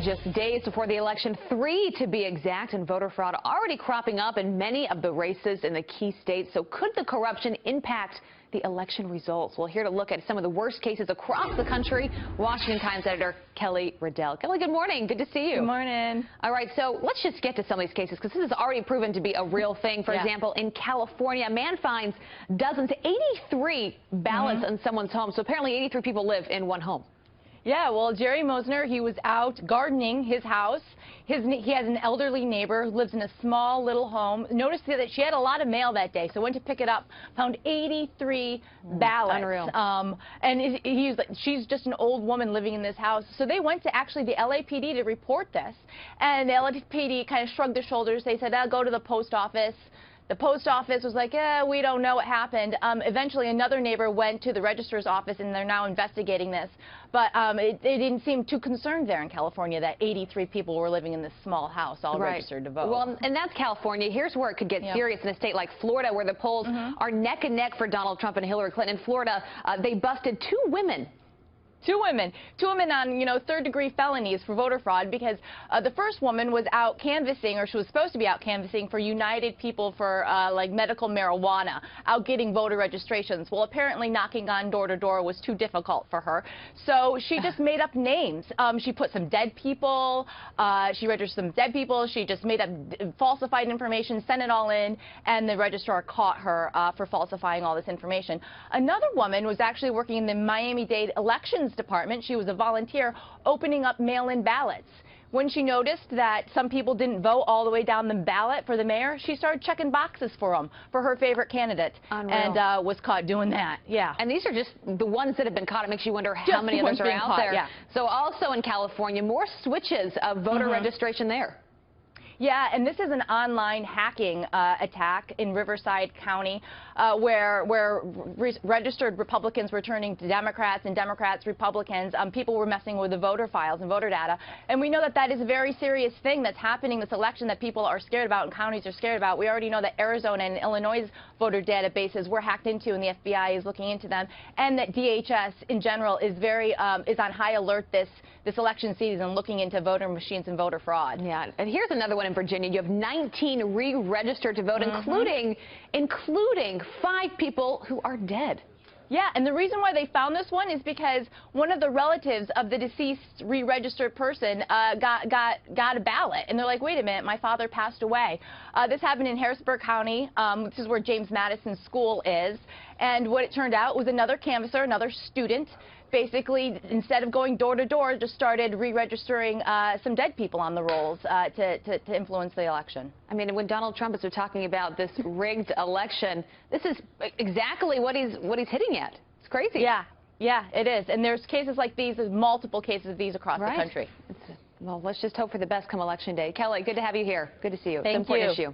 Just days before the election, 3 to be exact, and voter fraud already cropping up in many of the races in the key states. So could the corruption impact the election results? Well, here to look at some of the worst cases across the country, Washington Times editor Kelly Riddell. Kelly, good morning. Good to see you. Good morning. All right, so let's just get to some of these cases because this has already proven to be a real thing. For example, in California, a man finds dozens, 83 ballots in someone's home. So apparently 83 people live in one home. Yeah, well, Jerry Mosner, he was out gardening his house. He has an elderly neighbor who lives in a small little home. Noticed that she had a lot of mail that day, so went to pick it up, found 83 ballots. Unreal. And she's just an old woman living in this house. So they went to actually the LAPD to report this, and the LAPD kind of shrugged their shoulders. They said, "I'll go to the post office." The post office was like, we don't know what happened. Eventually, another neighbor went to the registrar's office, and they're now investigating this. But they didn't seem too concerned there in California that 83 people were living in this small house, all registered to vote. Well, and that's California. Here's where it could get serious in a state like Florida, where the polls are neck and neck for Donald Trump and Hillary Clinton. In Florida, they busted two women on, third-degree felonies for voter fraud because the first woman was out canvassing, or she was supposed to be out canvassing for United People for like medical marijuana, out getting voter registrations. Well, apparently knocking on door to door was too difficult for her, so she just made up names. She put some dead people, she registered some dead people, she just made up falsified information, sent it all in, and the registrar caught her for falsifying all this information. Another woman was actually working in the Miami-Dade elections department. She was a volunteer opening up mail-in ballots. When she noticed that some people didn't vote all the way down the ballot for the mayor, she started checking boxes for them, for her favorite candidate. Unreal. And was caught doing that. Yeah. And these are just the ones that have been caught. It makes you wonder how many others are out there. Yeah. So also in California, more switches of voter registration there. Yeah, and this is an online hacking attack in Riverside County where registered Republicans were turning to Democrats and Democrats Republicans. People were messing with the voter files and voter data. And we know that that is a very serious thing that's happening this election that people are scared about and counties are scared about. We already know that Arizona and Illinois' voter databases were hacked into and the FBI is looking into them. And that DHS in general is is on high alert this election season looking into voter machines and voter fraud. Yeah, and here's another one in Virginia. You have 19 re-registered to vote, including 5 people who are dead. Yeah, and the reason why they found this one is because one of the relatives of the deceased re-registered person got a ballot, and they're like, wait a minute, my father passed away. This happened in Harrisburg County. This is where James Madison School is, and what it turned out was another canvasser, another student, basically, instead of going door to door, just started re-registering some dead people on the rolls to influence the election. I mean, when Donald Trump is talking about this rigged election, this is exactly what he's hitting at. It's crazy. Yeah, it is. And there's cases like these, there's multiple cases of these across the country. Well, let's just hope for the best come Election Day. Kelly, good to have you here. Good to see you. Thank you. It's an important issue.